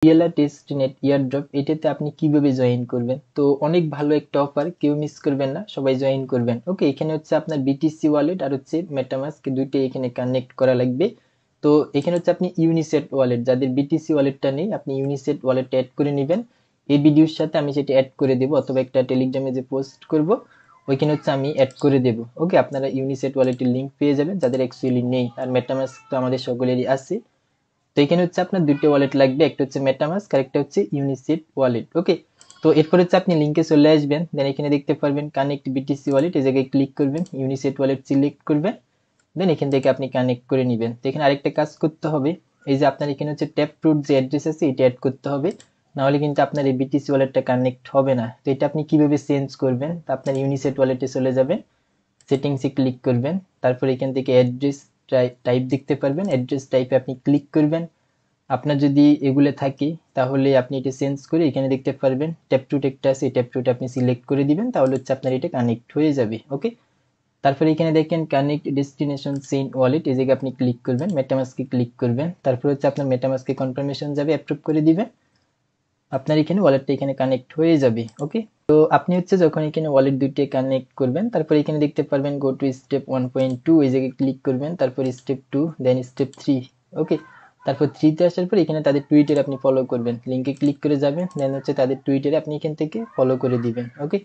রিয়েলা testnet airdrop এটাতে আপনি কিভাবে জয়েন করবেন। তো অনেক ভালো একটা অফার, কেউ মিস করবেন না, সবাই জয়েন করবেন। ওকে, এখানে হচ্ছে আপনার বিটিসি ওয়ালেট আর হচ্ছে মেটামাস্ক দুইটাই এখানে কানেক্ট করা লাগবে। তো এখানে হচ্ছে আপনি ইউনিসেট ওয়ালেট, যাদের বিটিসি ওয়ালেটটা নেই আপনি ইউনিসেট ওয়ালেটটা অ্যাড করে নেবেন। এই ভিডিওর সাথে আমি সেটা অ্যাড করে দেবো, অথবা একটা টেলিগ্রামে যে পোস্ট করব ওইখানে হচ্ছে আমি অ্যাড করে দেবো। ওকে, আপনারা ইউনিসেট ওয়ালেটের লিঙ্ক পেয়ে যাবেন যাদের অ্যাকচুয়ালি নেই। আর মেটামাস্ক তো আমাদের সকলেরই আছে। তো এখানে হচ্ছে আপনার দুটো ওয়ালেট লাগবে, একটা হচ্ছে মেটামাস্ক আর একটা হচ্ছে ইউনিসেট ওয়ালেট। ওকে, তো এরপর হচ্ছে আপনি লিঙ্কে চলে আসবেন, দেন এখানে দেখতে পারবেন কানেক্ট বিটিসি ওয়ালেট, এই জায়গায় ক্লিক করবেন, ইউনিসেট ওয়ালেট সিলেক্ট করবেন, দেন এখান থেকে আপনি কানেক্ট করে নেবেন। তো এখানে আরেকটা কাজ করতে হবে, এই যে আপনার এখানে হচ্ছে ট্যাপ রুট যে অ্যাড্রেস আছে এটা অ্যাড করতে হবে, না হলে কিন্তু আপনার এই বিটিসি ওয়ালেটটা কানেক্ট হবে না। তো এটা আপনি কিভাবে চেঞ্জ করবেন, তো আপনার ইউনিসেট ওয়ালেটে চলে যাবেন, সেটিংসে ক্লিক করবেন, তারপর এখান থেকে অ্যাড্রেস টাইপ দেখতে পারবেন, অ্যাড্রেস টাইপে আপনি ক্লিক করবেন। আপনার যদি এগুলো থাকে তাহলে আপনি এটা চেঞ্জ করে এখানে দেখতে পারবেন ট্যাপ টু টেকটা আছে, ট্যাপ টুটা আপনি সিলেক্ট করে দিবেন, তাহলে হচ্ছে আপনার এটা কানেক্ট হয়ে যাবে। ওকে, তারপরে এখানে দেখেন কানেক্ট ডেস্টিনেশন সেন্ড ওয়ালেট, এই জায়গায় আপনি ক্লিক করবেন, মেটামাস্কে ক্লিক করবেন, তারপর হচ্ছে আপনার মেটামাস্কে কনফার্মেশন যাবে, অ্যাপ্রুভ করে দিবেন, আপনার এখানে ওয়ালেটটা এখানে কানেক্ট হয়ে যাবে। ওকে, তো আপনি হচ্ছে যখন এখানে ওয়ালেট দুইটা কানেক্ট করবেন, তারপর এখানে দেখতে পারবেন গো টু স্টেপ 1.2, এই জায়গায় ক্লিক করবেন, তারপর স্টেপ 2, দেন স্টেপ 3। ওকে, তারপর 3 তে আসার পর এখানে তাদের টুইটার আপনি ফলো করবেন, লিঙ্কে ক্লিক করে যাবেন, দেন হচ্ছে তাদের টুইটারে আপনি এখান থেকে ফলো করে দিবেন। ওকে,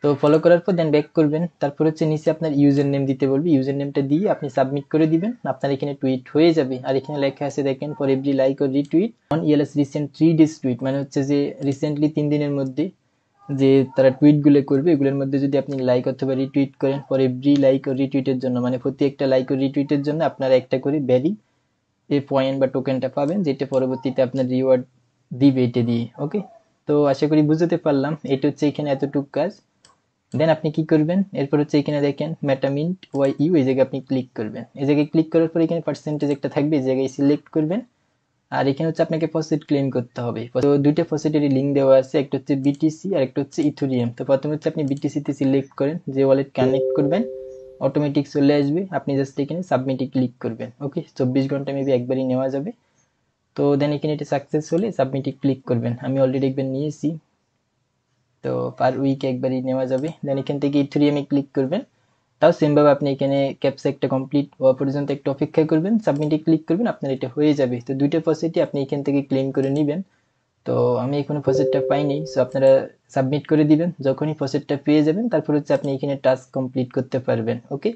তো ফলো করার পর দেন ব্যাক করবেন, তারপর হচ্ছে নিচে আপনার ইউজার নেম দিতে বলবে, ইউজার নেমটা দিয়ে আপনি সাবমিট করে দিবেন, আপনার এখানে টুইট হয়ে যাবে। আর এখানে লেখা আছে দেখেন, for every like or retweet on ELS recent 3 days tweet, মানে হচ্ছে যে রিসেন্টলি 3 দিনের মধ্যে যে তারা টুইট গুলো করবে এগুলোর মধ্যে যদি আপনি লাইক অথবা রিটুইট করেন, ফর এভরি লাইক ও রিটুইটের জন্য মানে প্রতি একটা লাইক ও রিটুইটের জন্য আপনারা একটা করে ব্যারি এই পয়েন্ট বা টোকেনটা পাবেন, যেটা পরবর্তীতে আপনার রিওয়ার্ড দিবে এটা দিয়ে। ওকে, তো আশা করি বুঝতে পারলাম, এটা হচ্ছে এখানে এতটুকু কাজ। দেন আপনি কি করবেন, এরপর হচ্ছে এখানে দেখেন মেটামিন্ট ওয়াই ইউ, এই জায়গায় আপনি ক্লিক করবেন, এই জায়গায় ক্লিক করার পর এখানে পার্সেন্টেজ একটা থাকবে, এই জায়গায় সিলেক্ট করবেন। আর এখানে হচ্ছে আপনাকে ফসেট ক্লেম করতে হবে। তো দুইটা ফসেটেরই লিঙ্ক দেওয়া আছে, একটা হচ্ছে বিটিসি আর একটা হচ্ছে ইথেরিয়াম। তো প্রথমে হচ্ছে আপনি বিটিসি তে সিলেক্ট করেন, যে ওয়ালেট কানেক্ট করবেন অটোমেটিক চলে আসবে, আপনি জাস্ট এখানে সাবমিটে ক্লিক করবেন। ওকে, 24 ঘন্টা মেবি একবারই নেওয়া যাবে। তো দেন এখানে এটা সাকসেস হলে সাবমিটে ক্লিক করবেন, আমি অলরেডি একবার নিয়েছি, তো পার উইক একবারই নেওয়া যাবে। দেন এখান থেকে ইথেরিয়ামে ক্লিক করবেন, তাও সেম ভাবে আপনি এখানে ক্যাপচা একটা কমপ্লিট হওয়া পর্যন্ত একটু অপেক্ষা করবেন, সাবমিটে ক্লিক করবেন, আপনার এটা হয়ে যাবে। তো দুইটা ফসেটই আপনি এখান থেকে ক্লেম করে নেবেন। তো আমি এখনো ফসেটটা পাইনি, সো আপনারা সাবমিট করে দিবেন, যখনই ফসেটটা পেয়ে যাবেন তারপর হচ্ছে আপনি এখানে টাস্ক কমপ্লিট করতে পারবেন। ওকে,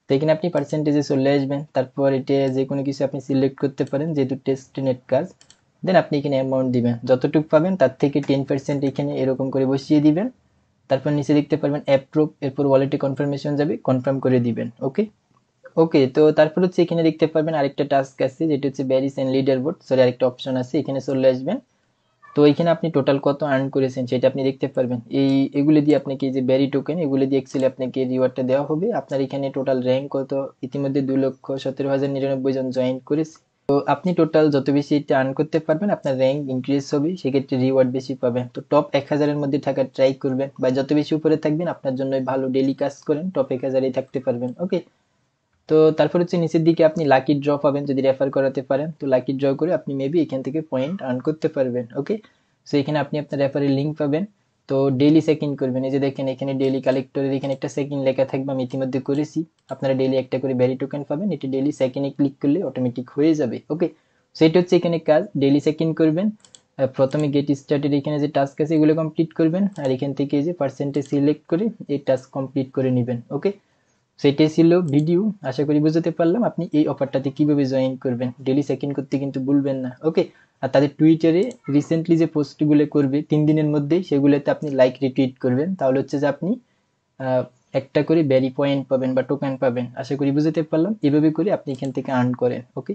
তো এখানে আপনি পার্সেন্টেজে চলে আসবেন, তারপর এটা যে কোনো কিছু আপনি সিলেক্ট করতে পারেন, যেহেতু টেস্ট নেট কাজ। দেন আপনি এখানে অ্যামাউন্ট দিবেন, যতটুকু পাবেন তার থেকে 10% এখানে এরকম করে বসিয়ে দিবেন, তারপর নিচে দেখতে পারবেন অ্যাপ্রুভ, এরপর ওয়ালেটে কনফার্মেশন যাবে, কনফার্ম করে দিবেন। ওকে, ওকে, তো তারপর হচ্ছে এখানে দেখতে পারবেন আরেকটা টাস্ক আছে, যেটা হচ্ছে ব্যারিস এন্ড লিডার বোর্ড, সরি আরেকটা অপশন আছে, এখানে চলে আসবেন। তো এখানে আপনি টোটাল কত আর্ন করেছেন সেটা আপনি দেখতে পারবেন, এগুলো দিয়ে আপনাকে যে ব্যারি টোকেন এগুলো দিয়ে অ্যাকচুয়ালি আপনাকে রিওয়ার্ডটা দেওয়া হবে। আপনার এখানে টোটাল র্যাঙ্ক কত, ইতিমধ্যে 2,17,099 জন জয়েন করেছে। তো আপনি টোটাল যত বেশি এটা আর্ন করতে পারবেন আপনার র্যাঙ্ক ইনক্রিজ হবে, সেক্ষেত্রে রিওয়ার্ড বেশি পাবেন। তো টপ 1,000-এর মধ্যে থাকার ট্রাই করবেন, বা যত বেশি উপরে থাকবেন আপনার জন্য ভালো, ডেলি কাজ করেন টপ 1,000-এই থাকতে পারবেন। ওকে, তো তারপর হচ্ছে নিচের দিকে আপনি লাকি ড্র পাবেন যদি রেফার করাতে পারেন, তো লাকি ড্র করে আপনি মেবি এখান থেকে পয়েন্ট আর্ন করতে পারবেন। ওকে, সো এখানে আপনি আপনার রেফারের লিঙ্ক পাবেন। তো ডেইলি চেক ইন করবেন, এই যে দেখেন এখানে ডেইলি কালেক্টরের এখানে একটা চেক ইন লেখা থাকবে, আমি ইতিমধ্যে করেছি। আপনারা ডেইলি একটা করে ব্যারি টোকেন পাবেন, এটি ডেইলি চেক ইনে ক্লিক করলে অটোমেটিক হয়ে যাবে। ওকে, সো এটা হচ্ছে এখানে কাজ, ডেইলি চেক ইন করবেন। প্রথমে গেট স্টার্টেড এখানে যে টাস্ক আছে এগুলো কমপ্লিট করবেন, আর এখান থেকে এই যে পার্সেন্টেজ সিলেক্ট করে এই টাস্ক কমপ্লিট করে নেবেন। ওকে, সেটাই ছিল ভিডিও, আশা করি বুঝতে পারলাম আপনি এই অফারটাতে কিভাবে জয়েন করবেন। ডেলি চেক ইন করতে কিন্তু ভুলবেন না। ওকে, আর তাদের টুইটারে রিসেন্টলি যে পোস্টগুলো করবে 3 দিনের মধ্যেই সেগুলোতে আপনি লাইক রিটুইট করবেন, তাহলে হচ্ছে যে আপনি আহ, একটা করে ব্যারি পয়েন্ট পাবেন বা টোকেন পাবেন। আশা করি বুঝতে পারলাম, এভাবে করে আপনি এখান থেকে আর্ন করেন। ওকে।